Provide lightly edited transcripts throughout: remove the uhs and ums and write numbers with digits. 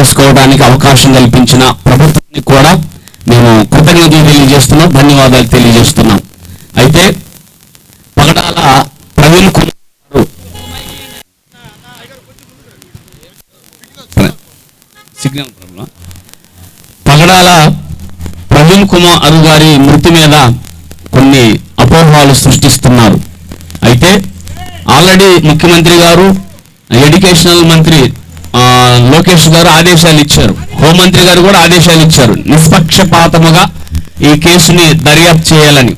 చేసుకోవడానికి అవకాశం కల్పించిన ప్రభుత్వానికి కూడా మేము కృతజ్ఞతలు తెలియజేస్తున్నాం, ధన్యవాదాలు తెలియజేస్తున్నాం. అయితే పగడాల ప్రవీణ్ కుమార్ పగడాల ప్రవీణ్ కుమార్ గారి మృతి మీద కొన్ని అపోహలు సృష్టిస్తున్నారు. అయితే ఆల్రెడీ ముఖ్యమంత్రి గారు, ఎడ్యుకేషనల్ మంత్రి లోకేష్ గారు ఆదేశాలు ఇచ్చారు, హోంమంత్రి గారు కూడా ఆదేశాలు ఇచ్చారు నిష్పక్షపాతముగా ఈ కేసుని దర్యాప్తు చేయాలని.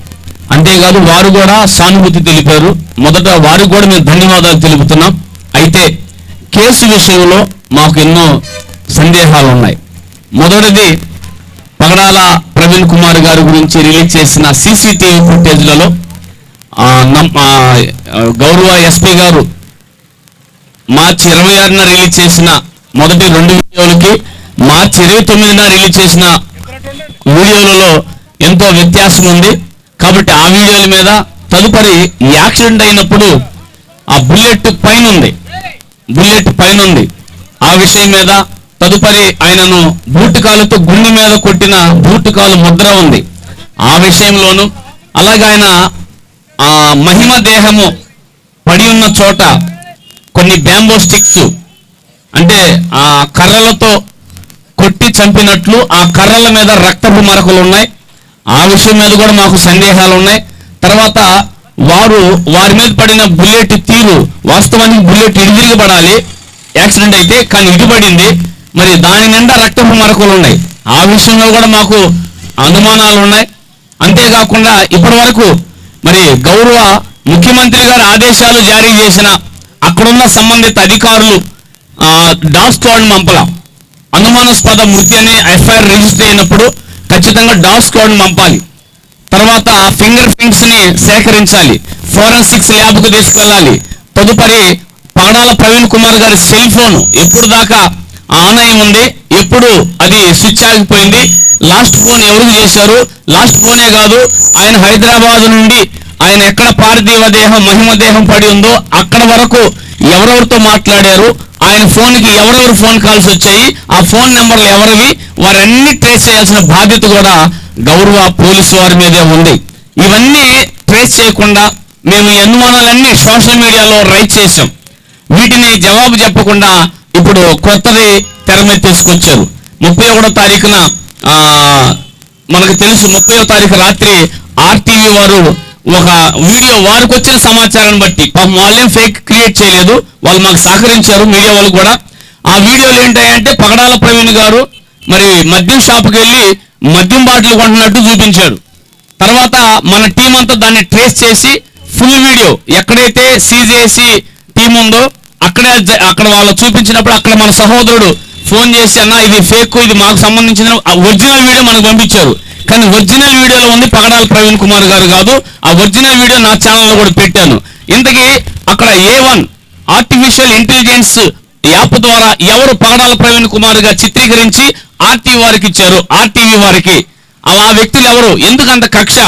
అంతేకాదు వారు కూడా సానుభూతి తెలిపారు. మొదట వారికి కూడా మేము ధన్యవాదాలు తెలుపుతున్నాం. అయితే కేసు విషయంలో మాకు ఎన్నో సందేహాలు ఉన్నాయి. మొదటిది, పగడాల ప్రవీణ్ కుమార్ గారి గురించి రిలీజ్ చేసిన సీసీటీవీ ఫుటేజ్లలో గౌరవ ఎస్పీ గారు మార్చి 26న రిలీజ్ చేసిన మొదటి 2 వీడియోలకి మార్చి 29న రిలీజ్ చేసిన వీడియోలలో ఎంతో వ్యత్యాసం ఉంది. కాబట్టి ఆ వీడియోల మీద తదుపరి యాక్సిడెంట్ అయినప్పుడు ఆ బుల్లెట్ పైన ఉంది, ఆ విషయం మీద తదుపరి ఆయనను బూటుకాలుతో గుండె మీద కొట్టిన బూటుకాలు ముద్ర ఉంది, ఆ విషయంలోను. అలాగే ఆయన ఆ మహిమ దేహము పడి ఉన్న చోట కొన్ని బ్యాంబో స్టిక్స్ అంటే ఆ కర్రలతో కొట్టి చంపినట్లు ఆ కర్రల మీద రక్తపు మరకలు ఉన్నాయి, ఆ విషయం మీద కూడా మాకు సందేహాలు ఉన్నాయి. తర్వాత వారి మీద పడిన బుల్లెట్ తీరు, వాస్తవానికి బుల్లెట్ ఇడిదిరిగి పడాలి యాక్సిడెంట్ అయితే, కానీ ఇటు పడింది, మరి దాని నిండా రక్తపు మరకలు ఉన్నాయి, ఆ విషయంలో కూడా మాకు అనుమానాలు ఉన్నాయి. అంతేకాకుండా ఇప్పటి వరకు మరి గౌరవ ముఖ్యమంత్రి గారి ఆదేశాలు జారీ చేసిన అక్కడున్న సంబంధిత అధికారులు డాగ్ స్క్వాడ్ పంపల. అనుమానాస్పద మృతి అని ఎఫ్ఐఆర్ రిజిస్టర్ అయినప్పుడు ఖచ్చితంగా డాగ్ స్క్వాడ్ పంపాలి. తర్వాత ఫింగర్ ప్రింట్స్ ని సేకరించాలి, ఫోరెన్సిక్స్ ల్యాబ్కు తీసుకెళ్ళాలి. తదుపరి పగడాల ప్రవీణ్ కుమార్ గారి సెల్ ఫోన్ ఎప్పుడు దాకా ఆన్ అయి ఉంది, ఎప్పుడు అది స్విచ్ ఆగిపోయింది, లాస్ట్ ఫోన్ ఎవరికి చేశారు, లాస్ట్ ఫోనే కాదు ఆయన హైదరాబాద్ నుండి ఆయన ఎక్కడ పార్థివ దేహం మహిమ దేహం పడి ఉందో అక్కడ వరకు ఎవరెవరితో మాట్లాడారు, ఆయన ఫోన్కి ఎవరెవరు ఫోన్ కాల్స్ వచ్చాయి, ఆ ఫోన్ నెంబర్లు ఎవరివి, వారన్నీ ట్రేస్ చేయాల్సిన బాధ్యత కూడా గౌరవ పోలీసు వారి మీదే ఉంది. ఇవన్నీ ట్రేస్ చేయకుండా మేము ఈ అనుమానాలన్నీ సోషల్ మీడియాలో రైట్ చేశాం. వీటిని జవాబు చెప్పకుండా ఇప్పుడు కొత్తది తెర మీద తీసుకొచ్చారు. 31వ తారీఖున మనకు తెలుసు, 30వ తారీఖు రాత్రి ఆర్టీవీ వారు ఒక వీడియో, వారికి వచ్చిన సమాచారాన్ని బట్టి, పాపం వాళ్ళేం ఫేక్ క్రియేట్ చేయలేదు, వాళ్ళు మాకు సహకరించారు మీడియా వాళ్ళు కూడా. ఆ వీడియోలు ఏంటంటే పగడాల ప్రవీణ్ గారు మరి మద్యం షాపుకి వెళ్ళి మద్యం బాటిల్ కొంటున్నట్టు చూపించాడు. తర్వాత మన టీం అంతా దాన్ని ట్రేస్ చేసి ఫుల్ వీడియో ఎక్కడైతే సీజేసి టీం ఉందో అక్కడ వాళ్ళు చూపించినప్పుడు అక్కడ మన సహోదరుడు ఫోన్ చేసి, అన్న ఇది ఫేక్, ఇది మాకు సంబంధించిన ఒరిజినల్ వీడియో మనకు పంపించారు, కానీ ఒరిజినల్ వీడియోలో ఉంది పగడాల ప్రవీణ్ కుమార్ గారు కాదు. ఆ ఒరిజినల్ వీడియో నా ఛానల్లో కూడా పెట్టాను. ఇంతకీ అక్కడ A1 ఆర్టిఫిషియల్ ఇంటెలిజెన్స్ యాప్ ద్వారా ఎవరు పగడాల ప్రవీణ్ కుమార్ గారు చిత్రీకరించి ఆర్టీవీ వారికి ఇచ్చారు, ఆర్టీవీ వారికి ఆ వ్యక్తులు ఎవరు, ఎందుకంత కక్ష?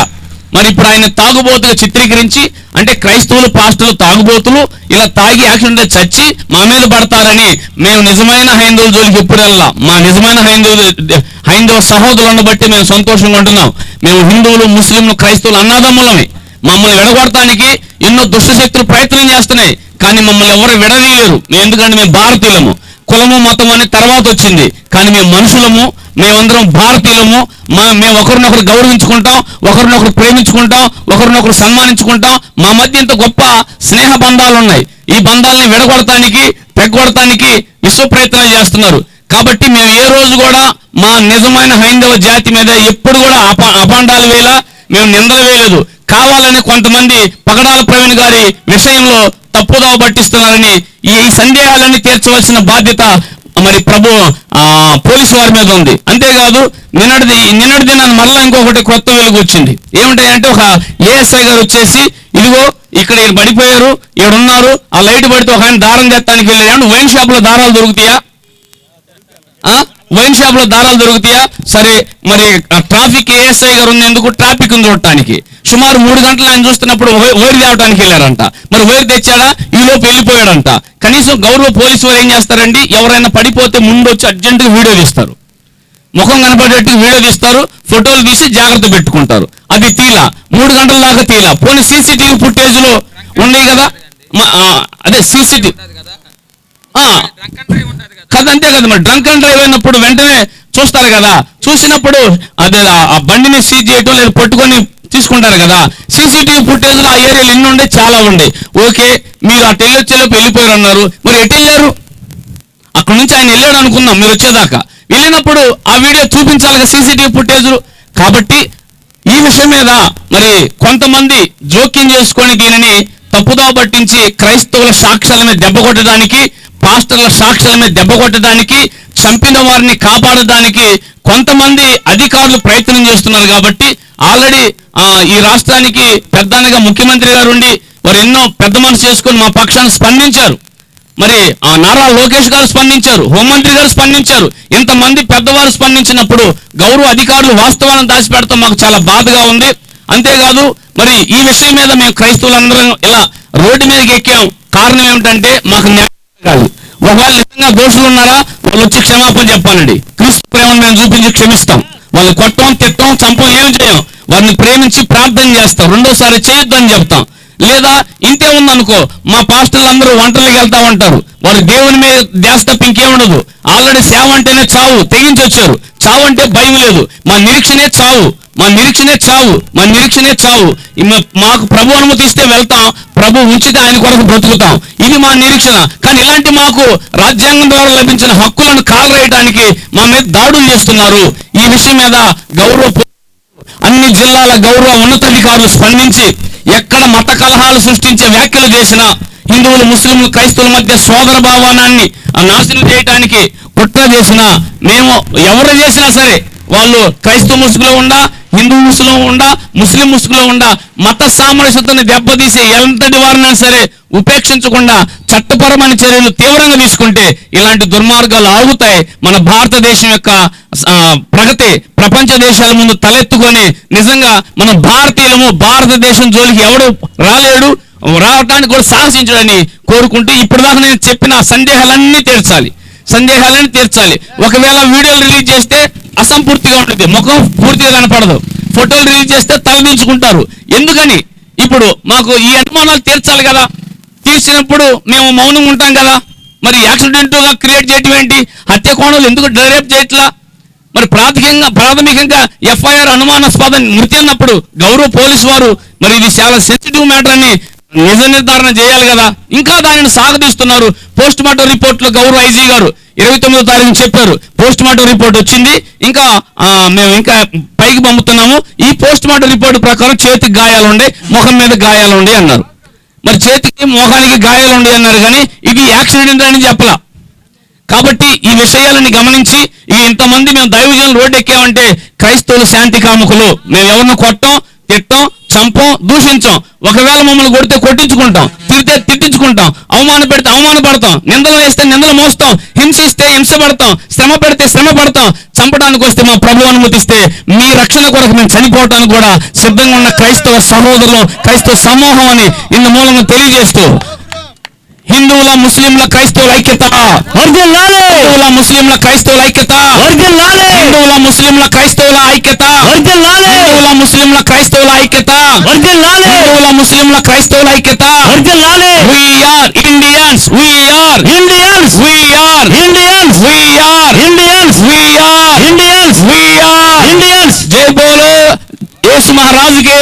మరి ఇప్పుడు ఆయన తాగుబోతుగా చిత్రీకరించి, అంటే క్రైస్తవులు పాస్టర్లు తాగుబోతులు ఇలా తాగి యాక్సిడెంట్ చచ్చి మా మీద పడతారని మేము నిజమైన హైందవుల జోలికి ఎప్పుడు వెళ్ళా. మా నిజమైన హైందవ సహోదరులను బట్టి మేము సంతోషంగా ఉంటున్నాం. మేము హిందువులు, ముస్లింలు, క్రైస్తవులు అన్నదమ్ములమే. మమ్మల్ని విడగొడటానికి ఎన్నో దుష్టశక్తులు ప్రయత్నం చేస్తున్నాయి, కానీ మమ్మల్ని ఎవరు విడదీయలేరు. ఎందుకంటే మేము భారతీయులము. కులము మతం అని తర్వాత వచ్చింది, కానీ మేము మనుషులము, మేమందరం భారతీయులము. మేము ఒకరినొకరు గౌరవించుకుంటాం, ఒకరినొకరు ప్రేమించుకుంటాం, ఒకరినొకరు సన్మానించుకుంటాం. మా మధ్య ఇంత గొప్ప స్నేహ బంధాలు ఉన్నాయి. ఈ బంధాలని విడగొడటానికి, తెగొడటానికి విశ్వ ప్రయత్నాలు చేస్తున్నారు. కాబట్టి మేము ఏ రోజు కూడా మా నిజమైన హైందవ జాతి మీద ఎప్పుడు కూడా అపాండాలు వేలా, మేము నిందలు వేయలేదు. కావాలని కొంతమంది పగడాల ప్రవీణ్ గారి విషయంలో తప్పుదోవ పట్టిస్తున్నారని ఈ సందేహాలన్నీ తీర్చవలసిన బాధ్యత మరి పోలీసు వారి మీద ఉంది. అంతేకాదు నిన్నటి దినాన్ని మరలా ఇంకొకటి కొత్త వెలుగు వచ్చింది. ఏమిటంటే ఒక ఏఎస్ఐ గారు వచ్చేసి, ఇదిగో ఇక్కడ ఈయన పడిపోయారు, ఈడున్నారు, ఆ లైట్ పడితే ఒక ఆయన దారం తెస్తానికి వెళ్ళాడు. వైన్ షాప్ లో దారాలు దొరుకుతాయా? వైన్ షాప్ లో దారాలు దొరుకుతాయా? సరే, మరి ట్రాఫిక్ ఏఎస్ఐ గారు ఉంది ఎందుకు? ట్రాఫిక్ చూడటానికి. సుమారు 3 గంటలు ఆయన చూస్తున్నప్పుడు వైర్ తేవడానికి వెళ్ళారంట. మరి వైర్ తెచ్చాడా, ఈ లోపు వెళ్ళిపోయాడంట. కనీసం గౌరవ పోలీసు వారు ఏం చేస్తారండి, ఎవరైనా పడిపోతే ముందు వచ్చి అర్జెంటుగా వీడియో తీస్తారు, ముఖం కనపడేట్టు వీడియో తీస్తారు, ఫోటోలు తీసి జాగ్రత్త పెట్టుకుంటారు. అది తీలా 3 గంటల దాకా తీలా. పోనీ సీసీటీవీ ఫుటేజ్ లో ఉన్నాయి కదా, అదే సీసీటీవీ కదా, అంతే కదా. మరి డ్రంక్ అండ్ డ్రైవ్ అయినప్పుడు వెంటనే చూస్తారు కదా, చూసినప్పుడు అదే ఆ బండిని సీజ్ చేయటం లేదా పట్టుకొని తీసుకుంటారు కదా. సీసీటీవీ ఫుటేజ్ లో ఆ ఏరియాలు ఎన్ని ఉండే, చాలా ఉండే. ఓకే, మీరు అటు వెళ్ళొచ్చేలోపు వెళ్ళిపోయారు అన్నారు, మరి ఎటు వెళ్ళారు? అక్కడ నుంచి ఆయన వెళ్ళాడు అనుకుందాం, మీరు వచ్చేదాకా. వెళ్ళినప్పుడు ఆ వీడియో చూపించాలి కదా, సీసీటీవీ ఫుటేజ్. కాబట్టి ఈ విషయం మీద మరి కొంతమంది జోక్యం చేసుకొని దీనిని తప్పుదో పట్టించి క్రైస్తవుల సాక్ష్యాల మీద దెబ్బ కొట్టడానికి, పాస్టర్ల సాక్ష్యాల మీద దెబ్బ కొట్టడానికి, చంపిన వారిని కాపాడడానికి కొంతమంది అధికారులు ప్రయత్నం చేస్తున్నారు. కాబట్టి ఆల్రెడీ ఈ రాష్ట్రానికి పెద్దనగా ముఖ్యమంత్రి గారు ఉండి వారు ఎన్నో పెద్ద మనసు చేసుకొని మా పక్షాన్ని స్పందించారు. మరి నారా లోకేష్ గారు స్పందించారు, హోంమంత్రి గారు స్పందించారు. ఇంతమంది పెద్దవారు స్పందించినప్పుడు గౌరవ అధికారులు వాస్తవాలను దాచిపెడతాం మాకు చాలా బాధగా ఉంది. అంతేకాదు మరి ఈ విషయం మీద మేము క్రైస్తవులందరం ఇలా రోడ్డు మీదకి ఎక్కాం. కారణం ఏమిటంటే మాకు న్యాయం కాదు. ఒకవేళ నిజంగా దోషులు ఉన్నారా, వాళ్ళు వచ్చి క్షమాపణ చెప్పాలండి. క్రీస్తు ప్రేమను మేము చూపించి క్షమిస్తాం. వాళ్ళు కొట్టం, తిట్టం, చంపం ఏమి చేయం. వారిని ప్రేమించి ప్రార్థన చేస్తాం, రెండోసారి చేయొద్దు అని చెప్తాం. లేదా ఇంతే ఉందనుకో, మా పాస్టర్లు అందరూ వంటలకు వెళ్తా ఉంటారు, వారు దేవుని మీద ధ్యాస తప్ప ఇంకేముండదు. ఆల్రెడీ సేవ అంటేనే చావు తెగించి వచ్చారు. చావు అంటే భయం లేదు, మా నిరీక్షణే చావు, మా నిరీక్షణే చావు, మా నిరీక్షణే చావు. మాకు ప్రభు అనుమతిస్తే వెళ్తాం, ప్రభు ఉంచితే ఆయన కొరకు బ్రతుకుతాం, ఇది మా నిరీక్షణ. కానీ ఇలాంటి మాకు రాజ్యాంగం ద్వారా లభించిన హక్కులను కాలరేయడానికి మా మీద దాడులు చేస్తున్నారు. ఈ విషయం మీద గౌరవ అన్ని జిల్లాల గౌరవ ఉన్నతాధికారులు స్పందించి ఎక్కడ మత కలహాలు సృష్టించే వ్యాఖ్యలు చేసినా, హిందువులు ముస్లింలు క్రైస్తవుల మధ్య సోదర భావాన్ని నాశనం చేయడానికి కుట్ర చేసినా, మేము ఎవరు చేసినా సరే వాళ్ళు క్రైస్తవ ముసుగులో ఉండా, హిందూ ముసుగులో ఉండా, ముస్లిం ముసుగులో ఉండా మత సామరస్యతను దెబ్బతీసే ఎంతటి వారినైనా సరే ఉపేక్షించకుండా చట్టపరమైన చర్యలు తీవ్రంగా తీసుకుంటే ఇలాంటి దుర్మార్గాలు ఆగుతాయి. మన భారతదేశం యొక్క ప్రగతి ప్రపంచ దేశాల ముందు తలెత్తుకొని నిజంగా మన భారతీయులము భారతదేశం జోలికి ఎవడు రాలేడు, రావటానికి కూడా సాహసించడని కోరుకుంటూ ఇప్పటిదాకా నేను చెప్పిన సందేహాలన్నీ తీర్చాలి. ఒకవేళ వీడియోలు రిలీజ్ చేస్తే అసంపూర్తిగా ఉంటుంది, ముఖం పూర్తిగా కనపడదు. ఫోటోలు రిలీజ్ చేస్తే తలదించుకుంటారు. ఎందుకని? ఇప్పుడు మాకు ఈ అనుమానాలు తీర్చాలి కదా, తీర్చినప్పుడు మేము మౌనంగా ఉంటాం కదా. మరి యాక్సిడెంట్గా క్రియేట్ చేయటం ఏంటి? హత్య కోణాలు ఎందుకు డైరెక్ట్ చేయట్లా? మరి ప్రాథమికంగా ఎఫ్ఐఆర్ అనుమానాస్పద మృతి అన్నప్పుడు గౌరవ పోలీసు వారు మరి ఇది చాలా సెన్సిటివ్ మ్యాటర్ అని నిజ నిర్ధారణ చేయాలి కదా. ఇంకా దానిని సాగదీస్తున్నారు. పోస్ట్ మార్టం రిపోర్ట్ లో గౌరవ ఐజీ గారు 29వ తారీఖున చెప్పారు, పోస్ట్ మార్టం రిపోర్ట్ వచ్చింది, ఇంకా మేము ఇంకా పైకి పంపుతున్నాము. ఈ పోస్ట్ మార్టం రిపోర్ట్ ప్రకారం చేతికి గాయాలు ఉండే, ముఖం మీద గాయాలు ఉండే అన్నారు. మరి చేతికి ముఖానికి గాయాలు ఉండే అన్నారు, కానీ ఇది యాక్సిడెంట్ అని చెప్పలా. కాబట్టి ఈ విషయాలని గమనించి ఇంతమంది మేము దైవజనులు రోడ్డు ఎక్కామంటే క్రైస్తవులు శాంతి కాముకులు. మేము ఎవరిని కొట్టం, తిట్టం, చంపం, దూషించాం. ఒకవేళ మమ్మల్ని కొడితే కొట్టించుకుంటాం, తిడితే తిట్టించుకుంటాం, అవమాన పెడితే అవమానపడతాం, నిందలు వేస్తే నిందలు మోస్తాం, హింసిస్తే హింసపడతాం, శ్రమ పెడితే శ్రమ పడతాం. చంపడానికి వస్తే మా ప్రభు అనుమతిస్తే మీ రక్షణ కొరకు మేము చనిపోవటానికి కూడా సిద్ధంగా ఉన్న క్రైస్తవ సహోదరులు, క్రైస్తవ సమూహం అని ఇందు మూలంగా తెలియజేస్తూ హిందువుల ముస్లింల క్రైస్తవుల ఐక్యత, హిందువుల ముస్లింల క్రైస్తవుల ఐక్యత, హిందువుల ముస్లింల క్రైస్తవుల ఐక్యత, హిందువుల ముస్లింల క్రైస్తవుల ఐక్యత, హిందువుల ముస్లింల క్రైస్తవుల ఐక్యత. We are Indians, we are Indians, we are Indians, we are Indians, we are Indians, we are Indians. జై బోలో యేసు మహారాజుకి,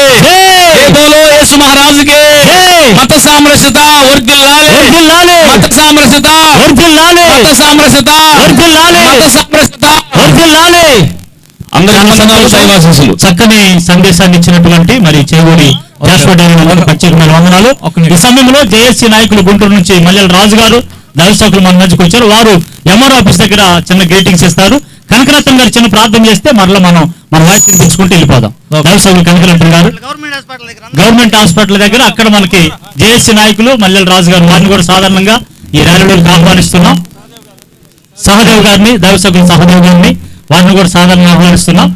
జై బోలో యేసు మహారాజుకి. మత సామరస్యత వర్ధిల్లాలి, మత సామరస్యత వర్ధిల్లాలి, మత సామరస్యత వర్ధిల్లాలి, మత సామరస్యత వర్ధిల్లాలి. అందరికీ చక్కని సందేశాన్ని ఇచ్చినటువంటి మరి చేగూరి ప్రత్యేకమైన వందనాలు. ఈ సమయంలో జేఏసీ నాయకులు గుంటూరు నుంచి మల్లెల రాజు గారు దైవసేవకులు మన మధ్యకి వచ్చారు. వారు ఎంఆర్ఓ ఆఫీస్ దగ్గర చిన్న గ్రీటింగ్స్ ఇస్తారు. కనకరత్నం గారు చిన్న ప్రార్థన చేస్తే మరలా మన వాయిస్ వినిపించుకుంటూ వెళ్ళిపోదాం. దైవసేవకులు కనకరత్నం గారు గవర్నమెంట్ హాస్పిటల్ దగ్గర, అక్కడ మనకి జేఏసీ నాయకులు మల్లెల రాజు గారు, వారిని కూడా సాధారణంగా ఈ ర్యాలీలోకి ఆహ్వానిస్తున్నాం. సహదేవ్ గారిని, దైవసేవకులు సహదేవ్ గారిని, వారిని కూడా సాధారణంగా ఆహ్వానిస్తున్నాం.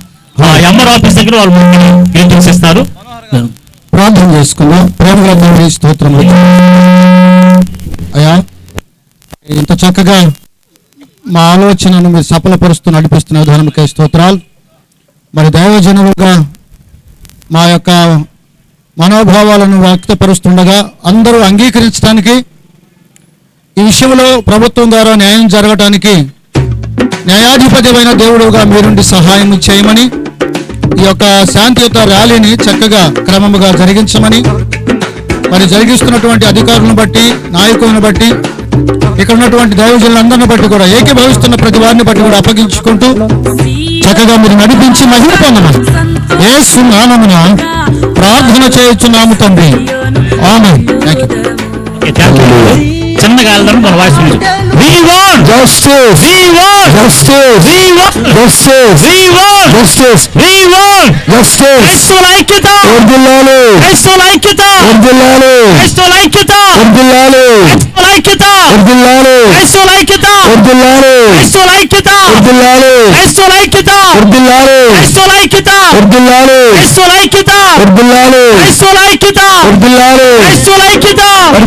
ఎంఆర్ఓ ఆఫీస్ దగ్గర వాళ్ళు గ్రీటింగ్స్ ఇస్తారు. ప్రార్థన చేసుకుందాం. ప్రేమగల తండ్రి, స్తోత్రములు అయ్యా. ఇంత చక్కగా మా ఆలోచనను మీరు సఫలపరుస్తూ నడిపిస్తున్న విధానముకై స్తోత్రాలు. మరి దైవజనులుగా మా యొక్క మనోభావాలను వ్యక్తపరుస్తుండగా అందరూ అంగీకరించడానికి, ఈ విషయంలో ప్రభుత్వం ద్వారా న్యాయం జరగటానికి న్యాయాధిపతివైన దేవుడుగా మీరుండి సహాయం చేయమని, ఈ యొక్క శాంతియుత ర్యాలీని చక్కగా క్రమముగా జరిగించమని, మరి జరిగిస్తున్నటువంటి అధికారులను బట్టి, నాయకులను బట్టి, ఇక్కడ ఉన్నటువంటి దైవజనులందరిని బట్టి కూడా, ఏకీభవిస్తున్న ప్రతి వారిని బట్టి కూడా అప్పగించుకుంటూ చక్కగా మీరు నడిపించి మహిమ పొందమని యేసు నామమున ప్రార్థన చేయుచున్నాము తండ్రి. ఆమేన్. థాంక్యూ. చిన్నగా వెళ్దాం. మన voice We want justice. We want justice. We want justice. We want justice. We want justice. క్రైస్తవుల ఐక్యత వర్ధిల్లాలి. క్రైస్తవుల ఐక్యత వర్ధిల్లాలి. క్రైస్తవుల ఐక్యత వర్ధిల్లాలి. క్రైస్తవుల ఐక్యత వర్ధిల్లాలి. క్రైస్తవుల ఐక్యత వర్ధిల్లాలి. క్రైస్తవుల ఐక్యత వర్ధిల్లాలి. క్రైస్తవుల ఐక్యత వర్ధిల్లాలి. క్రైస్తవుల ఐక్యత వర్ధిల్లాలి. క్రైస్తవుల ఐక్యత వర్ధిల్లాలి. క్రైస్తవుల ఐక్యత వర్ధిల్లాలి. క్రైస్తవుల ఐక్యత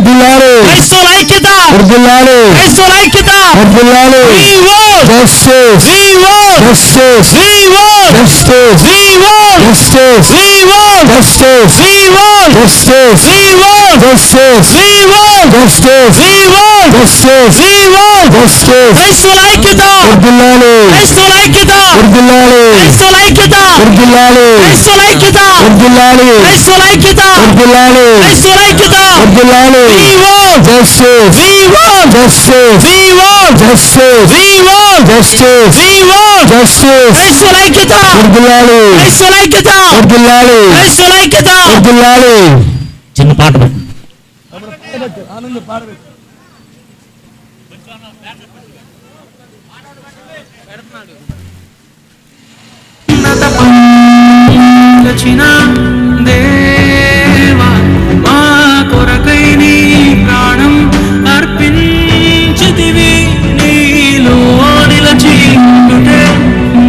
వర్ధిల్లాలి. క్రైస్తవుల ఐక్యత వర్ధిల్లాలి. క్రైస్తవుల ఐక్యత వర్ధిల్లాలి. We want justice. We want justice. We want justice. We want justice. We want justice. We want justice. We want justice. We want justice. We want justice. We want justice. క్రైస్తవుల ఐక్యత వర్ధిల్లాలి. క్రైస్తవుల ఐక్యత వర్ధిల్లాలి. క్రైస్తవుల ఐక్యత వర్ధిల్లాలి. క్రైస్తవుల ఐక్యత వర్ధిల్లాలి. క్రైస్తవుల ఐక్యత వర్ధిల్లాలి. క్రైస్తవుల ఐక్యత వర్ధిల్లాలి. We want justice. We want justice. We want justice. We want justice. We want justice. క్రైస్తవుల ఐక్యత వర్ధిల్లాలి. క్రైస్తవుల ఐక్యత వర్ధిల్లాలి. క్రైస్తవుల ఐక్యత వర్ధిల్లాలి. చిన్న పాట దేవా మా కొరకై నీ ప్రాణం అర్పించితివి. నీలో నిలచియుండుటే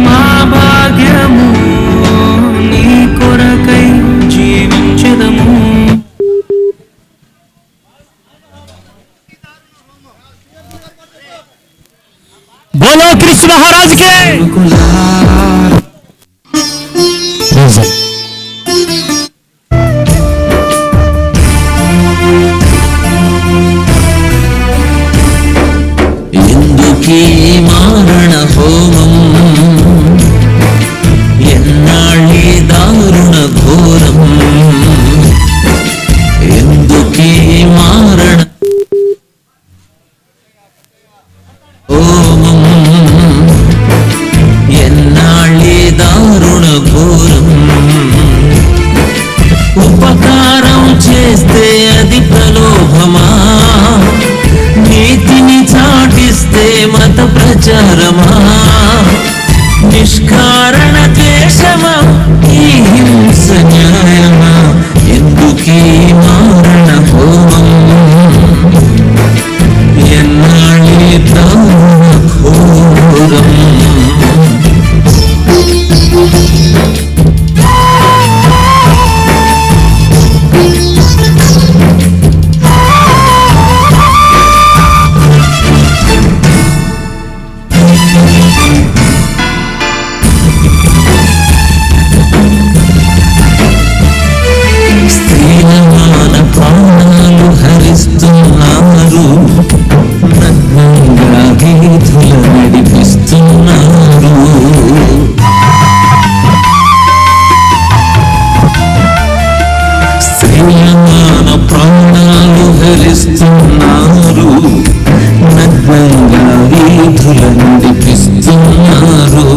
మా భాగ్యము. నీ కొరకై జీవించెదము. బోలో కృష్ణ మహారాజుకే. ఎందుకీ మారణ హోమం, ఎన్నాళ్ళీ దారుణ ఘోరం. ఎందుకీ మారణ హోమం, ఎన్నాళ్ళీ దారుణ ఘోరం. ఉపకారం చేస్తే అది ప్రలోభమా, నీతిని చాటిస్తే మత ప్రచారమా. నిష్కారణ ద్వేషమా, ఈ హింస న్యాయమా. ఎందుకీ మారణ హోమం, ఎన్నాళ్ళీ దారుణ ఘోరం. స్త్రీలమాన ప్రాణాలు హరిస్తున్నారు, నగ్నంగా వీధుల నడిపిస్తున్నారు. స్త్రీలమాన ప్రాణాలు హరిస్తున్నారు, నగ్నంగా వీధుల నడిపిస్తున్నారు.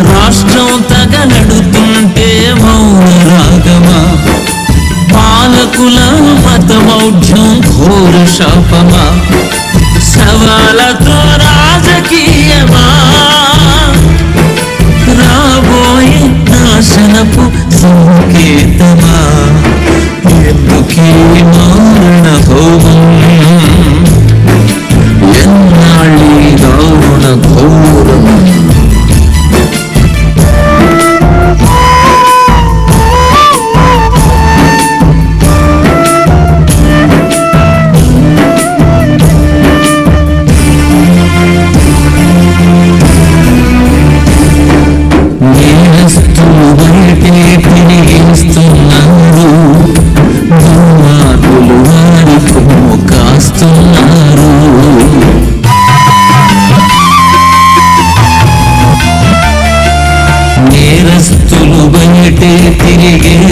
రాష్ట్రం తగలడుతుంటే మౌన రాగమా, పాలకుల మతమౌఢ్యం ఘోర శాపమా. సవాలతో రాజకీయమా, రాబోయే నాశనపు సంకేతమా. ఎందుకీ మారణ హోమం, ఎన్నాళ్ళీ దారుణ ఘోరం.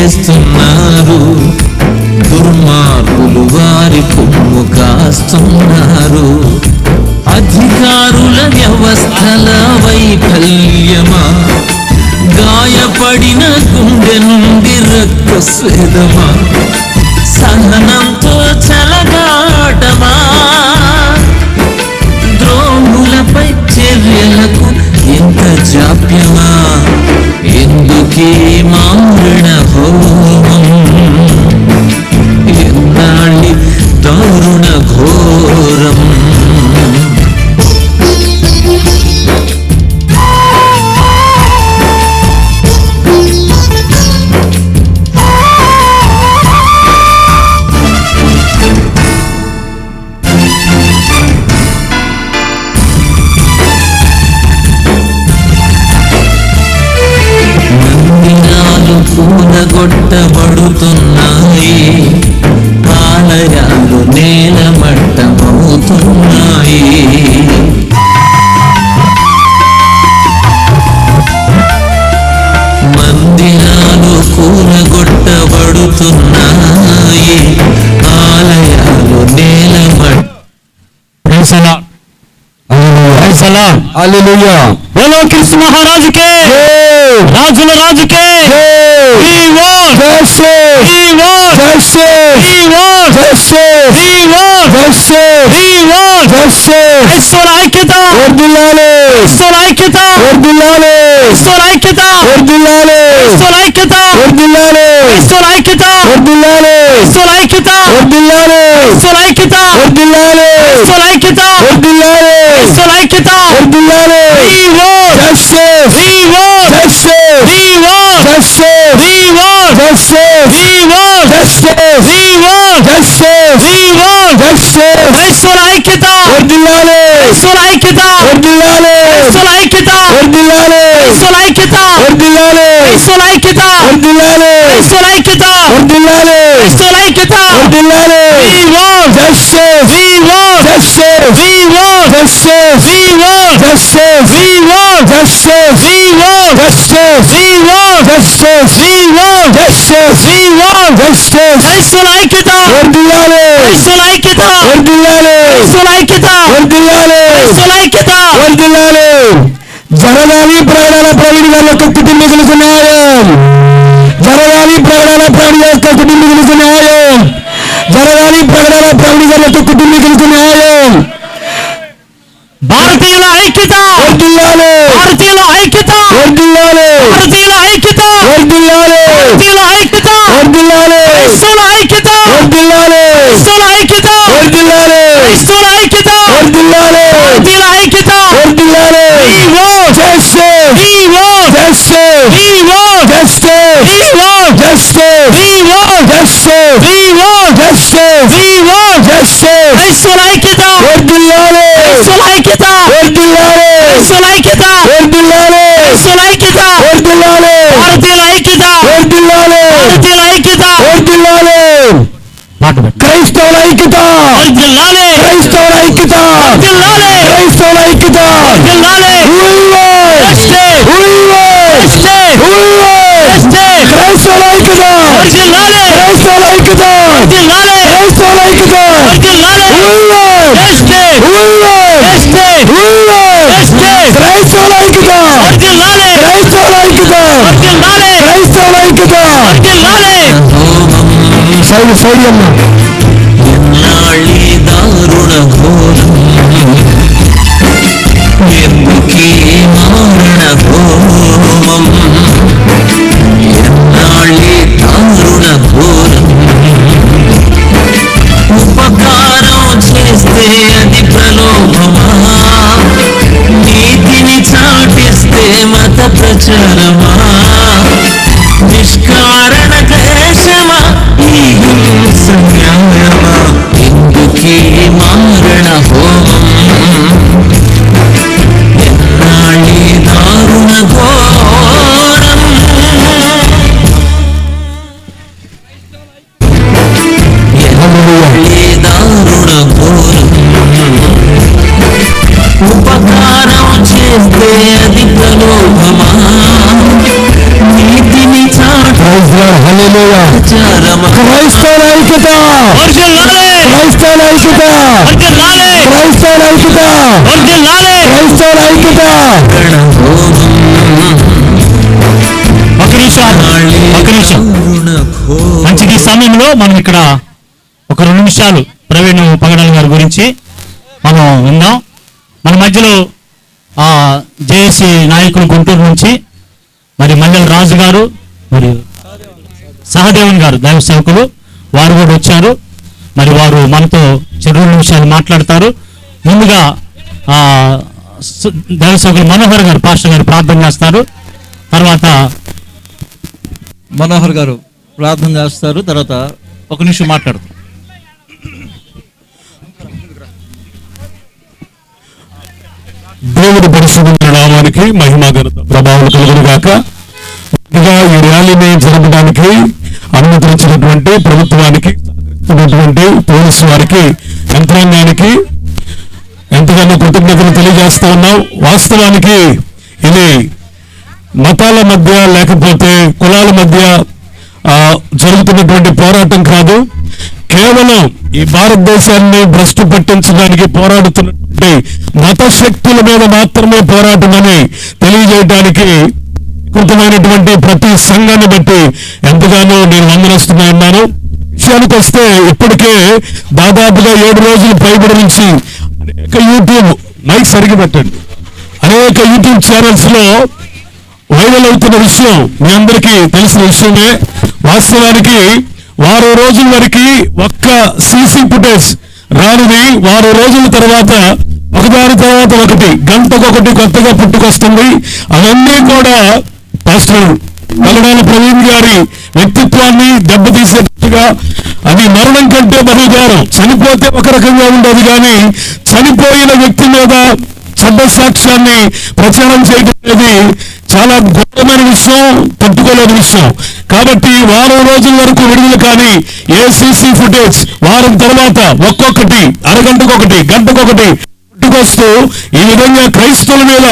చేస్తున్నారు, దుర్మార్గులు వారి కొమ్ము కాస్తున్నారు. అధికారుల వ్యవస్థల వైఫల్యమా, గాయపడిన గుండె నుండి రక్తస్వేదమా, సహనంతో చెలగాటమా, ద్రోహులపై చర్యలకు ఎంత జాప్యమా, ఎందుకీ మారణ హోమం, ఎన్నాళ్ళి దారుణ ఘోరం. కూలగొట్టబడుతున్నాయి, ఆలయాలు నేలమట్టమవుతున్నాయి. మందిరాలు కూలగొట్టబడుతున్నాయి, ఆలయాలు నేలమట్ట. बोलो कृष्ण महाराज के, राजुल राज के, ఐక్యత, ఐక్యత, ఐక్యత, ఐక్యత, జరగాలి ప్రాణాల ప్రవీణ్ గారి యొక్క కుటుంబీకులకు న్యాయం, జరగాలి ప్రాణాల ప్రవీణ్ యొక్క కుటుంబీకులకు న్యాయం, జరగాలి ప్రాణాల ప్రవీణ్ గారి యొక్క కుటుంబీకులకు న్యాయం. భారతీయుల ఐక్యత, భారతీయుల ఐక్యత, భారతీయుల ఐక్యత, భారతీయుల ఐక్యత, క్రైస్తవుల ఐక్యత, క్రైస్తవుల ఐక్యత, క్రైస్తవుల ఐక్యత, భారతీయుల ఐక్యత. క్రైస్తవుల ఐక్యత, క్రైస్తవుల ఐక్యత, క్రైస్తవుల ఐక్యత, క్రైస్తవుల ఐక్యత, క్రైస్తవుల ఐక్యత, క్రైస్తవుల ఐక్యత, క్రైస్తవుల ఐక్యత, క్రైస్తవుల ఐక్యత, క్రైస్తవుల ఐక్యత. సైన్యమ్మ ఎన్నాళ్ళి దారుణ ఘోరం, ఎందుకీ మారణ హోమం, ఎన్నాళ్ళి దారుణ ఘోరం. ఉపకారం చేస్తే అది ప్రలోభమా, నీతిని చాటిస్తే మత ప్రచారమా, నిష్కారణ క్లేశమా, ఈ హింస న్యాయమా, ఎందుకీ మారణ హోమం, ఎన్నాళ్ళి దారుణ ఘోరం. ఎన్నాళ్ళి దారుణ ఘోరం. ఉపకారం చేస్తే అది ప్రలోభమా, నీతిని చాటు ప్రైజ్ లార్డ్, హల్లెలూయా. చారమా క్రైస్తవుల ఐక్యత, వర్ధిల్లాలి, క్రైస్తవుల ఐక్యత, వర్ధిల్లాలి, క్రైస్తవుల ఐక్యత, వర్ధిల్లాలి. క్రైస్తవుల ఐక్యత. ఒక నిమిషం మంచిది. ఈ సమయంలో మనం ఇక్కడ ఒక 2 నిమిషాలు ప్రవీణ్ పగడాల గారి గురించి మనం విందాం. మన మధ్యలో జేఏసీ నాయకులు గుంటూరు నుంచి మరి మల్లెల రాజు గారు మరియు సహదేవన్ గారు దైవ సేవకులు వారు కూడా వచ్చారు. మరి వారు మనతో 2 నిమిషాలు మాట్లాడతారు. ముందుగా దైవ సేవకులు మనోహర్ గారు పాస్టర్ గారు ప్రార్థన చేస్తారు. తర్వాత మనోహర్ గారు ప్రార్థన చేస్తారు. తర్వాత 1 నిమిషం మాట్లాడతారు. దేవుడి పరిశుద్ధ నామానికి మహిమ ఘనత ప్రభావం కలుగును గాక. ముందుగా ఈ ర్యాలీని జరపడానికి అనుమతించినటువంటి ప్రభుత్వానికి, పోలీసు వారికి, యంత్రాంగానికి ఎంతగానో కృతజ్ఞతలు తెలియజేస్తూ ఉన్నాం. వాస్తవానికి ఇది మతాల మధ్య లేకపోతే కులాల మధ్య జరుగుతున్నటువంటి పోరాటం కాదు. కేవలం ఈ భారతదేశాన్ని భ్రష్టు పట్టించడానికి పోరాడుతున్నటువంటి మత శక్తుల మీద మాత్రమే పోరాటమని తెలియజేయడానికి కృతమైనటువంటి ప్రతి సంఘాన్ని బట్టి ఎంతగానో నేను వందనస్తున్నా ఉన్నాను. విషయానికి వస్తే ఇప్పటికే దాదాపుగా 7 రోజుల పైబడి నుంచి అనేక యూట్యూబ్ మైక్ సరిగి పెట్టండి అనేక యూట్యూబ్ ఛానల్స్ లో వైరల్ అవుతున్న విషయం మీ అందరికీ తెలిసిన విషయమే. వాస్తవానికి 1 రోజుల వరకు ఒక్క సీసీ ఫుటేజ్ రానిది 1 రోజుల తర్వాత ఒకదాని తర్వాత ఒకటి గంటకొకటి కొత్తగా పుట్టుకొస్తుంది. అవన్నీ కూడా పాస్టర్ పగడాల ప్రవీణ్ గారి వ్యక్తిత్వాన్ని దెబ్బతీసేట్టుగా, అది మరణం కంటే బహుగారం. చనిపోతే ఒక రకంగా ఉండదు, కానీ చనిపోయిన వ్యక్తి మీద చెడ్డ సాక్ష్యాన్ని ప్రచారం చేయడం అనేది చాలా ఘోరమైన విషయం, తట్టుకోలేని విషయం. కాబట్టి 1 రోజుల వరకు విడుదల కానీ ఏ సీసీ ఫుటేజ్ వారం తర్వాత ఒక్కొక్కటి అరగంటకొకటి గంటకొకటి పుట్టుకొస్తూ ఈ విధంగా క్రైస్తవుల మీద,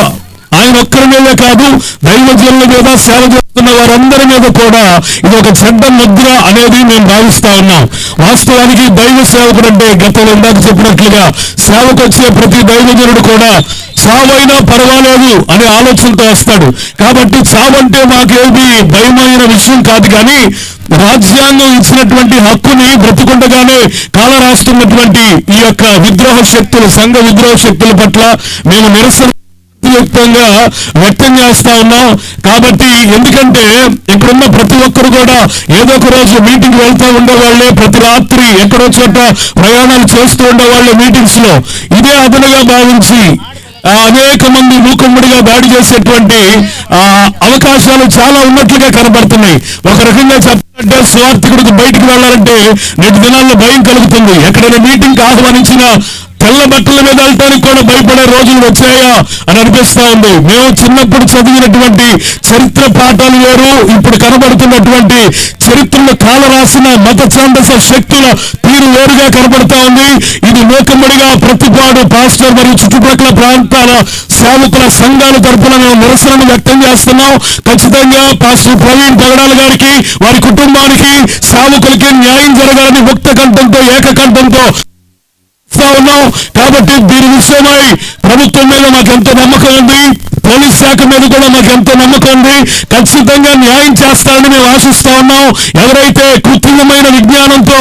ఆయన ఒక్కరి మీదే కాదు దైవజనుల మీద, సేవ చేస్తున్న వారందరి మీద కూడా ఇది ఒక చెడ్డ ముద్ర అనేది మేము భావిస్తా ఉన్నాం. వాస్తవానికి దైవ సేవకుడు అంటే గతంలో ఇందాక చెప్పినట్లుగా సేవకు వచ్చే ప్రతి దైవజనుడు కూడా చావైనా పర్వాలేదు అనే ఆలోచనతో వస్తాడు. కాబట్టి చావంటే మాకేది భయమైన విషయం కాదు, కానీ రాజ్యాంగం ఇచ్చినటువంటి హక్కుని బ్రతుకుండగానే కాల రాస్తున్నటువంటి ఈ యొక్క విద్రోహ శక్తులు, సంఘ విద్రోహ శక్తుల పట్ల మేము నిరసన వ్యక్తంగా వ్యక్తం చేస్తా ఉన్నాం. కాబట్టి ఎందుకంటే ఇక్కడున్న ప్రతి ఒక్కరు కూడా ఏదో ఒక రోజు మీటింగ్ వెళ్తూ ఉండేవాళ్ళే, ప్రతి రాత్రి ఎక్కడో చోట ప్రయాణాలు చేస్తూ ఉండేవాళ్ళే మీటింగ్స్ లో. ఇదే అదనుగా భావించి అనేక మంది మూకుమ్మడిగా దాడి చేసేటువంటి అవకాశాలు చాలా ఉన్నట్లుగా కనబడుతున్నాయి. ఒక రకంగా చెప్పాలంటే స్వార్థకుడికి బయటికి వెళ్ళాలంటే నేటి దినాల్లో భయం కలుగుతుంది. ఎక్కడైనా మీటింగ్ ఆహ్వానించిన తెల్ల బట్టల మీద వెళ్ళటానికి కూడా భయపడే రోజులు వచ్చాయా అని అనిపిస్తా ఉంది. మేము చిన్నప్పుడు చదివినటువంటి చరిత్ర పాఠాలు వేరు, ఇప్పుడు కనబడుతున్నటువంటి చరిత్రలో కాల రాసిన మత ఛాందస శక్తుల తీరు వేరుగా కనబడతా ఉంది. ఇది మూకమ్మడిగా ప్రతిపాడు పాస్టర్ మరియు చుట్టుపక్కల ప్రాంతాల సేవకుల సంఘాల తరపున మేము నిరసనను వ్యక్తం చేస్తున్నాం. ఖచ్చితంగా పాస్టర్ ప్రవీణ్ పగడాల గారికి, వారి కుటుంబానికి, సేవకులకి న్యాయం జరగాలని ముక్త కంఠంతో, ఏకకంఠంతో ఉన్నాం. కాబట్టి దీని విషయమై ప్రభుత్వం మీద మాకు ఎంతో నమ్మకం ఉంది, పోలీస్ శాఖ మీద కూడా మాకు ఎంతో నమ్మకం ఉంది. ఖచ్చితంగా న్యాయం చేస్తారని మేము ఆశిస్తా ఉన్నాం. ఎవరైతే కృత్రిమమైన విజ్ఞానంతో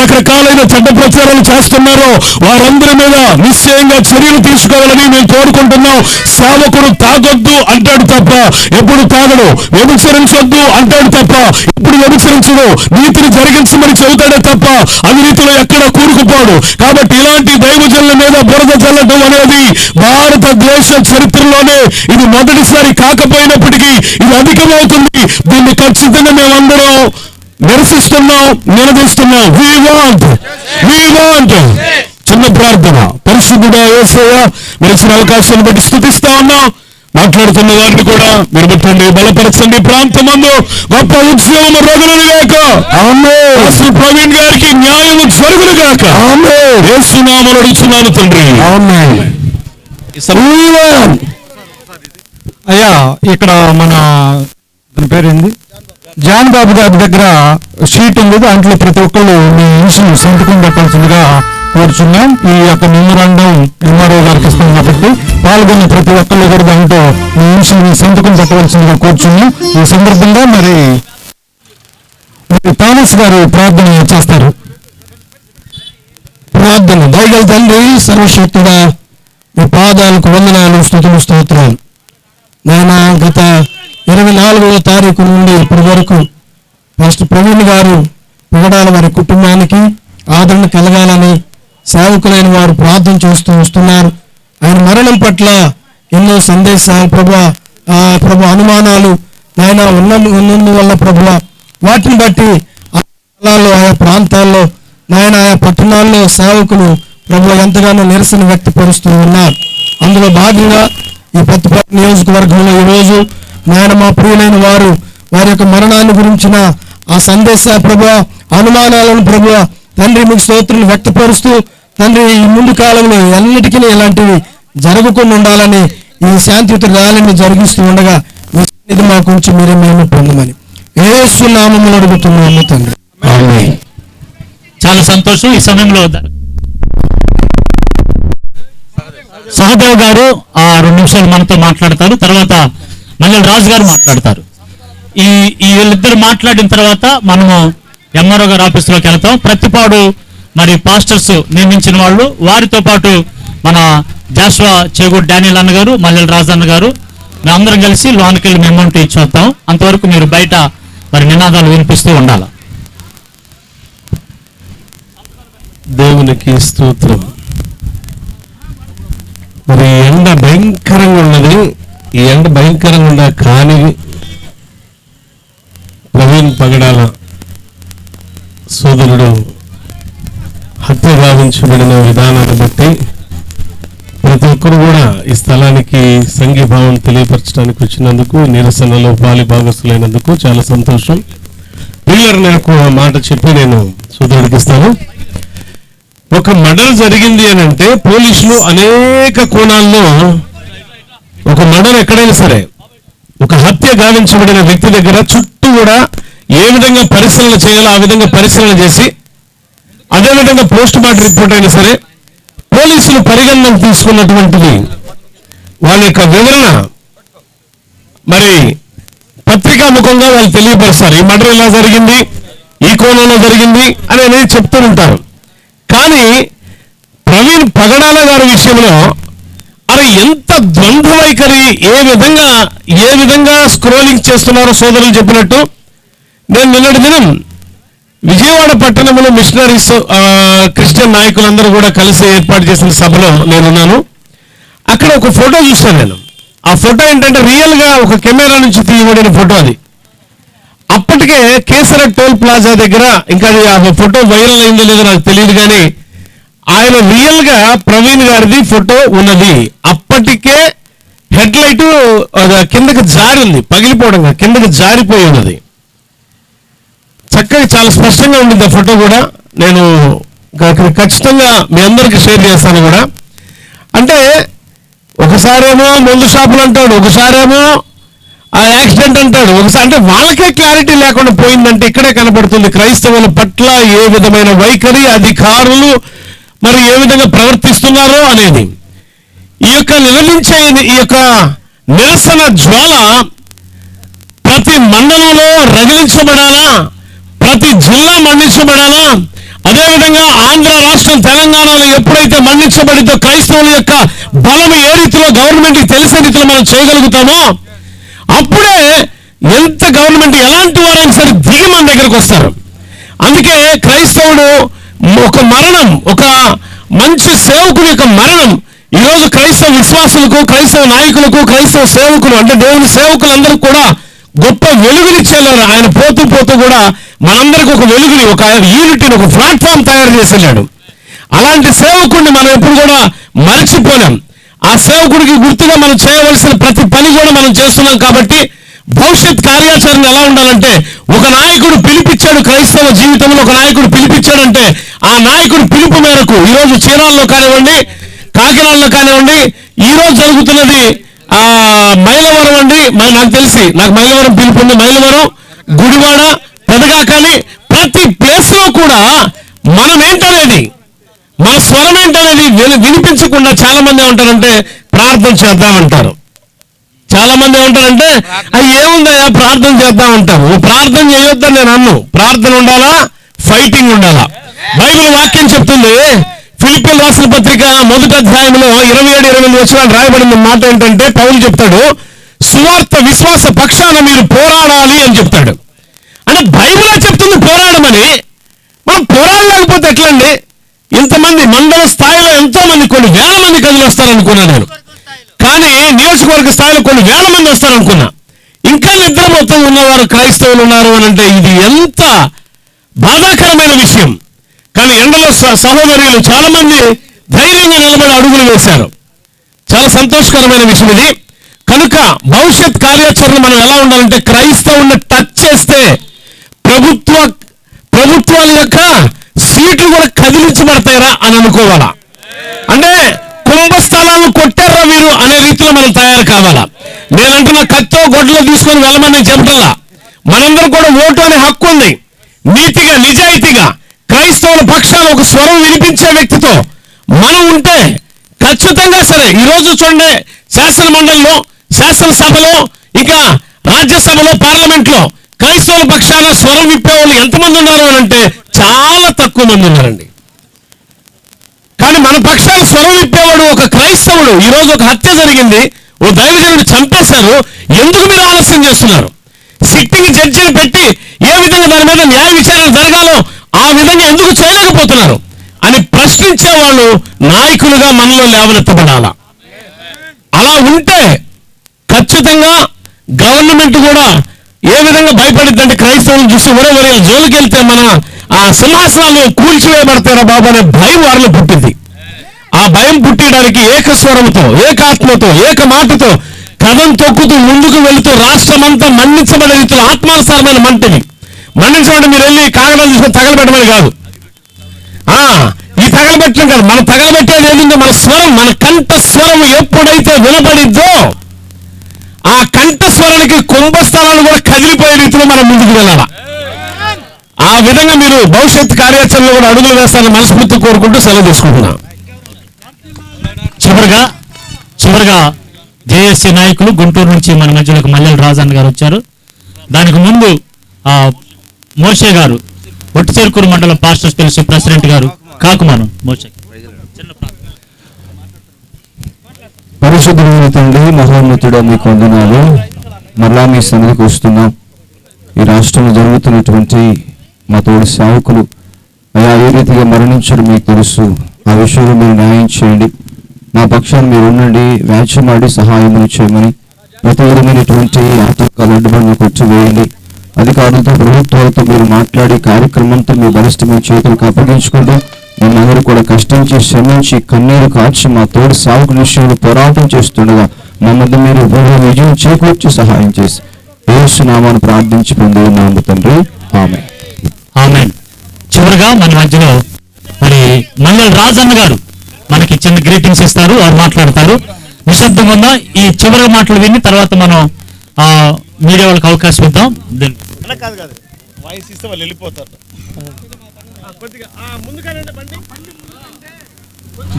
రకరకాలైన చెడ్డ ప్రచారాలు చేస్తున్నారో వారందరి మీద నిశ్చయంగా చర్యలు తీసుకోవాలని మేము కోరుకుంటున్నాం. సేవకుడు తాగొద్దు అంటాడు తప్ప ఎప్పుడు తాగడు, వ్యభిచరించొద్దు అంటాడు తప్ప ఎప్పుడు వ్యభిచరించడు, నీతిని జరిగించమని చెబుతాడే తప్ప అవినీతిలో ఎక్కడ కూరుకుపోడు. కాబట్టి ఇలాంటి దైవజనుల మీద బురద చల్లడం అనేది భారతదేశ చరిత్రలోనే ఇది మొదటిసారి కాకపోయినప్పటికీ ఇది అధికమవుతుంది. దీన్ని ఖచ్చితంగా మేమందరం నిరసిస్తున్నాం, నిలదీస్తున్నాం. We want చిన్న ప్రార్థన. పరిశుద్ధుడా యేసయ్య, మీరు ఇచ్చిన అవకాశాన్ని బట్టి స్తుతిస్తా ఉన్నాం. మాట్లాడుతున్న వారిని కూడా మీరు పెట్టండి, బలపరచండి. ప్రాంతమందు గొప్ప ఉద్యోగం రగులును గాక. పాస్టర్ ప్రవీణ్ గారికి న్యాయం జరుగును గాక. యేసునామములో అడుగుచున్నాను తండ్రి. అయ్యా, ఇక్కడ మన పేరేంది జాన్ బాబు గారి దగ్గర షీట్ ఉంది, దాంట్లో ప్రతి ఒక్కళ్ళు మీ ఇన్షియల్ సంతకం పెట్టాల్సిందిగా కోరుచున్నాం. ఈ యొక్క మెమోరాండం ఎంఆర్ఓ గారికి ఇస్తాం కాబట్టి పాల్గొన్న ప్రతి ఒక్కళ్ళు కూడా దాంట్లో మీ ఇన్షియల్ సంతకం పెట్టవలసిందిగా కోరుచున్నాం. ఈ సందర్భంగా మరి థామస్ గారు ప్రార్థన చేస్తారు. ప్రార్థన. దయగల తండ్రి, సర్వశక్తుడా, మీ పాదాలకు వందనాలు, స్తుతులు, స్తోత్రాలు. నేను గత 24వ తారీఖు నుండి ఇప్పటి వరకు మాస్టర్ ప్రవీణ్ గారు పగడాల వారి కుటుంబానికి ఆదరణ కలగాలని సేవకులైన వారు ప్రార్థన చేస్తూ వస్తున్నారు. ఆయన మరణం పట్ల ఎన్నో సందేశాలు ప్రభు అనుమానాలు ఆయన ఉన్నందువల్ల ప్రభు వాటిని బట్టి ఆ స్థలాల్లో, ఆయా ప్రాంతాల్లో, నాయన ఆయా పట్టణాల్లో సేవకులు ప్రభు ఎంతగానో నిరసన వ్యక్తపరుస్తూ ఉన్నారు. అందులో భాగంగా ఈ పత్తిపల్లి నియోజకవర్గంలో ఈరోజు నాయన మా ప్రియులైన వారు వారి యొక్క మరణాన్ని గురించిన ఆ సందేశ ప్రభు అనుమానాలను ప్రభు తండ్రి మీకు స్తోత్రం వ్యక్తపరుస్తూ తండ్రి ఈ ముందు కాలంలో ఎన్నిటికీ ఇలాంటివి జరగకుండా ఉండాలని ఈ శాంతియుత ర్యాలీని జరిగిస్తూ ఉండగా ఇది మా కొంచెం మీరే మేము పొందమని యేసు నామములో అడుగుతున్నాము తండ్రి. ఆమేన్. చాలా సంతోషం. ఈ సమయంలో సహదేవ్ గారు 2 నిమిషాలు మనతో మాట్లాడతారు. తర్వాత మల్లెల రాజు గారు మాట్లాడతారు. ఈ వీళ్ళిద్దరు మాట్లాడిన తర్వాత మనము ఎంఆర్ఓ గారి ఆఫీసులోకి వెళ్తాం. ప్రతిపాడు మరి పాస్టర్స్ నియమించిన వాళ్ళు, వారితో పాటు మన జాషువా చేగూరు డానియల్ అన్న గారు, మల్లెల రాజు అన్న గారు, మేమందరం కలిసి లోనికి వెళ్ళి మెమోంట్ ఇచ్చి వస్తాం. అంతవరకు మీరు బయట మరి నినాదాలు వినిపిస్తూ ఉండాలి. దేవునికి స్తోత్రం. మరి ఎండ భయంకరంగా ఉన్నది. ఈ ఎండ భయంకరంగా ఉండ కానీ ప్రవీణ్ పగడాల సోదరుడు హత్య గావించబడిన విధానాన్ని బట్టి ప్రతి ఒక్కరు కూడా ఈ స్థలానికి సంఘీభావం తెలియపరచడానికి వచ్చినందుకు, నిరసనలో పాలి భాగస్తులైనందుకు చాలా సంతోషం. పిల్లర్ నాకు మాట చెప్పి నేను సోదరుడికి ఇస్తాను. ఒక మర్డర్ జరిగింది అని అంటే పోలీసులు అనేక కోణాల్లో ఒక మర్డర్ ఎక్కడైనా సరే ఒక హత్య గావించబడిన వ్యక్తి దగ్గర చుట్టూ కూడా ఏ విధంగా పరిశీలన చేయాలో ఆ విధంగా పరిశీలన చేసి అదేవిధంగా పోస్ట్ మార్టం రిపోర్ట్ అయినా సరే పోలీసులు పరిగణనకు తీసుకున్నటువంటిది వాళ్ళ యొక్క వివరణ మరి పత్రికా ముఖంగా వాళ్ళు తెలియపరుస్తారు. ఈ మర్డర్ ఇలా జరిగింది, ఈ కోణంలో జరిగింది అనేది చెప్తూ ఉంటారు. కానీ ప్రవీణ్ పగడాల గారి విషయంలో అది ఎంత ద్వంద్వ వైఖరి, ఏ విధంగా స్క్రోలింగ్ చేస్తున్నారో సోదరులు చెప్పినట్టు. నేను నిన్నటి దినం విజయవాడ పట్టణంలో మిషనరీస్ క్రిస్టియన్ నాయకులందరూ కూడా కలిసి ఏర్పాటు చేసిన సభలో నేనున్నాను. అక్కడ ఒక ఫోటో చూస్తాను నేను. ఆ ఫోటో ఏంటంటే రియల్ గా ఒక కెమెరా నుంచి తీయబడిన ఫోటో అది. అప్పటికే కేసర టోల్ ప్లాజా దగ్గర, ఇంకా ఆ ఫోటో వైరల్ అయిందో లేదో నాకు తెలియదు కానీ ఆయన రియల్ గా ప్రవీణ్ గారిది ఫోటో ఉన్నది. అప్పటికే హెడ్ లైట్ కిందకి జారి ఉంది, పగిలిపోవడం కిందకి జారిపోయి ఉన్నది. చక్కగా చాలా స్పష్టంగా ఉండింది ఆ ఫోటో కూడా. నేను ఖచ్చితంగా మీ అందరికి షేర్ చేస్తాను కూడా. అంటే ఒకసారేమో మందు షాపులు అంటాడు, ఒకసారేమో ఆ యాక్సిడెంట్ అంటాడు, ఒకసారి అంటే వాళ్ళకే క్లారిటీ లేకుండా పోయిందంటే ఇక్కడే కనపడుతుంది క్రైస్తవుల పట్ల ఏ విధమైన వైఖరి, అధికారులు మరి ఏ విధంగా ప్రవర్తిస్తున్నారో అనేది. ఈ యొక్క ఈ యొక్క నిరసన జ్వాల ప్రతి మండలంలో రగిలించబడాలా, ప్రతి జిల్లా మండించబడాలా. అదేవిధంగా ఆంధ్ర రాష్ట్రం తెలంగాణలో ఎప్పుడైతే మండించబడిందో క్రైస్తవుల యొక్క బలం ఏ రీతిలో గవర్నమెంట్కి తెలిసే రీతిలో మనం చేయగలుగుతామో అప్పుడే ఎంత గవర్నమెంట్ ఎలాంటి వారైనా సరే దిగి మన దగ్గరకు వస్తారు. అందుకే క్రైస్తవుడు ఒక మరణం, ఒక మంచి సేవకుడి యొక్క మరణం ఈరోజు క్రైస్తవ విశ్వాసులకు, క్రైస్తవ నాయకులకు, క్రైస్తవ సేవకులు అంటే దేవుని సేవకులందరూ కూడా గొప్ప వెలుగునిచ్చేలారు. ఆయన పోతూ పోతూ కూడా మనందరికి ఒక వెలుగుని, ఒక యూనిటీని, ఒక ప్లాట్ఫామ్ తయారు చేసేలాడు. అలాంటి సేవకుడిని మనం ఎప్పుడు కూడా మరచిపోలేం. ఆ సేవకుడికి గుర్తుగా మనం చేయవలసిన ప్రతి పని కూడా మనం చేస్తున్నాం. కాబట్టి భవిష్యత్ కార్యాచరణ ఎలా ఉండాలంటే, ఒక నాయకుడు పిలిపించాడు క్రైస్తవ జీవితంలో, ఒక నాయకుడు పిలిపించాడంటే ఆ నాయకుడు పిలుపు మేరకు ఈరోజు చీరాల్లో కానివ్వండి, కాకినాడలో కానివ్వండి, ఈరోజు జరుగుతున్నది మైలవరం అండి. నాకు తెలిసి నాకు మైలవరం పిలుపు ఉంది. మైలవరం గుడివాడ, పెదగాకాలి, ప్రతి ప్లేస్ లో కూడా మనం ఏంటనేది, మన స్వరం ఏంటనేది వినిపించకుండా చాలా మంది ఏమంటారంటే ప్రార్థన చేద్దామంటారు. చాలా మంది ఏమంటారంటే అది ఏముందయా ప్రార్థన చేద్దామంటారు. ప్రార్థన చేయొద్దని నేను అన్ను. ప్రార్థన ఉండాలా, ఫైటింగ్ ఉండాలా. బైబిల్ వాక్యం చెప్తుంది, ఫిలిప్పీయులకు రాసిన పత్రిక 1వ అధ్యాయంలో 27-28 వచనాలు రాయబడిన మాట ఏంటంటే పౌలు చెప్తాడు, సువార్త విశ్వాస పక్షాన మీరు పోరాడాలి అని చెప్తాడు. అంటే బైబిల్ చెప్తుంది పోరాడమని. మనం పోరాడలేకపోతే ఎట్లండి? ఇంతమంది మండల స్థాయిలో ఎంతో మంది, కొన్ని వేల మంది కదులు వస్తారనుకున్నా నేను. కానీ నియోజకవర్గ స్థాయిలో కొన్ని వేల మంది వస్తారనుకున్నా. ఇంకా నిద్రమొత్తం ఉన్నవారు క్రైస్తవులు ఉన్నారు అని అంటే ఇది ఎంత బాధాకరమైన విషయం. కానీ ఎండలో సహోదరులు చాలా మంది ధైర్యంగా నిలబడి అడుగులు వేశారు. చాలా సంతోషకరమైన విషయం ఇది. కనుక భవిష్యత్ కార్యాచరణ మనం ఎలా ఉండాలంటే, క్రైస్తవుని టచ్ చేస్తే ప్రభుత్వాల యొక్క సీట్లు కూడా కదిలించబడతాయిరా అని అనుకోవాలా. అంటే కుంభస్థలాలను కొట్టారా మీరు అనే రీతిలో మనం తయారు కావాలా. నేనంటున్నా కత్తో గొడ్డలో తీసుకొని వెళ్ళమని చెప్పాలా. మనందరం కూడా ఓటు అనే హక్కు ఉంది. నీతిగా నిజాయితీగా క్రైస్తవుల పక్షాన ఒక స్వరం వినిపించే వ్యక్తితో మనం ఉంటే ఖచ్చితంగా సరే. ఈరోజు చూడండి, శాసన మండలిలో, శాసనసభలో, ఇంకా రాజ్యసభలో, పార్లమెంట్ లో క్రైస్తవుల పక్షాన స్వరం విప్పేవాళ్ళు ఎంతమంది ఉన్నారు అని అంటే చాలా తక్కువ మంది ఉన్నారండి. కానీ మన పక్షాన స్వరం విప్పేవాడు ఒక క్రైస్తవుడు. ఈరోజు ఒక హత్య జరిగింది, ఓ దైవజనుడు చంపేశారు. ఎందుకు మీరు ఆలస్యం చేస్తున్నారు? సిట్టింగ్ జడ్జిని పెట్టి ఏ విధంగా దాని మీద న్యాయ విచారణ జరగాలో ఆ విధంగా ఎందుకు చేయలేకపోతున్నారు అని ప్రశ్నించే వాళ్ళు నాయకులుగా మనలో లేవనెత్తబడాలా. అలా ఉంటే ఖచ్చితంగా గవర్నమెంట్ కూడా ఏ విధంగా భయపడిద్దంటే, క్రైస్తవులను చూసి ఒరే జోలికి వెళ్తే మన ఆ సింహాసనాలు కూల్చివేయబడతారా బాబు అనే భయం వారిలో పుట్టింది. ఆ భయం పుట్టడానికి ఏకస్వరంతో, ఏకాత్మతో, ఏక మాటతో కథం తొక్కుతూ ముందుకు వెళుతూ రాష్ట్రమంతా మన్నించబడే రీతిలో ఆత్మానుసారమైన మంటని మన్నించబడి మీరు వెళ్ళి కాగడాలు తీసుకొని తగలబెట్టమని కాదు. ఈ తగలబెట్టడం కాదు, మనం తగలబెట్టేది ఏంటంటే మన స్వరం, మన కంఠ స్వరం ఎప్పుడైతే వినపడిద్దో ఆ కంఠస్వరానికి కుంభస్థలాలు కూడా కదిలిపోయే రీతిలో మనం ముందుకు వెళ్ళాలా. ఆ విధంగా మీరు భవిష్యత్ కార్యాచరణలో కూడా అడుగులు వేస్తారని మనస్ఫూర్తి కోరుకుంటూ సెలవు తీసుకుంటున్నాం. చివరిగా జేఏసీ నాయకులు గుంటూరు నుంచి మన మధ్యలోకి మల్లెల రాజన్ గారు వచ్చారు. దానికి ముందు మోషే గారు, ఒట్టిచెరుకూరు మండలం పాస్టర్స్ ఫెలోషిప్ ప్రెసిడెంట్ గారు కాకుమాను మోషే. పరిశుద్ధమైన తండ్రి, మహోన్నతుడా మీకు వందనాలు. మరలా మీ సన్నిధికి వస్తున్నాం. ఈ రాష్ట్రంలో జరుగుతున్నటువంటి మా తోడి సేవకులు అయా ఏ రీతిగా మరణించడం మీకు తెలుసు. ఆ విషయంలో మీరు న్యాయం చేయండి. మా పక్షాన్ని మీరు ఉండండి, వ్యాఖ్యమాడి సహాయం చేయమని ప్రతి విధమైనటువంటి ఆటంకాలు అడ్డుబండ్లు కొట్టివేయండి. అధికారులతో, ప్రభుత్వాలతో మీరు మాట్లాడి కార్యక్రమంతో మీ బలిష్టమైన చేతులకు అప్పగించుకుంటూ మనందరూ కూడా కష్టించి శ్రమించి కన్నీరు కార్చి మా తోడు సాగుకు విషయంలో పోరాటం చేస్తుండగా మా మధ్య మీరు విజయం చేకూర్చి సహాయం చేసి యేసు నామాన్ని ప్రార్థించి పొందుతున్నాము తండ్రి. ఆమేన్. ఆమేన్. చివరిగా మన మధ్యలో మరి మల్లెల రాజన్న గారు మనకి చిన్న గ్రీటింగ్స్ ఇస్తారు, వారు మాట్లాడతారు. నిశ్శబ్దంగా ఉందా? ఈ చివరి మాటలు విని తర్వాత మనం మీడియా వాళ్ళకి అవకాశం ఇద్దాం. వాయిస్ ఇస్తే వాళ్ళు వెళ్ళిపోతారు.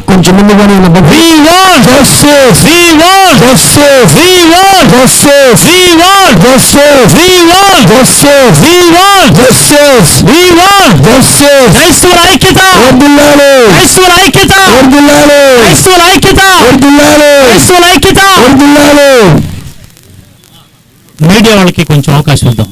కొంచెం ముందుగానే మీడియా వాళ్ళకి కొంచెం అవకాశం ఇద్దాం.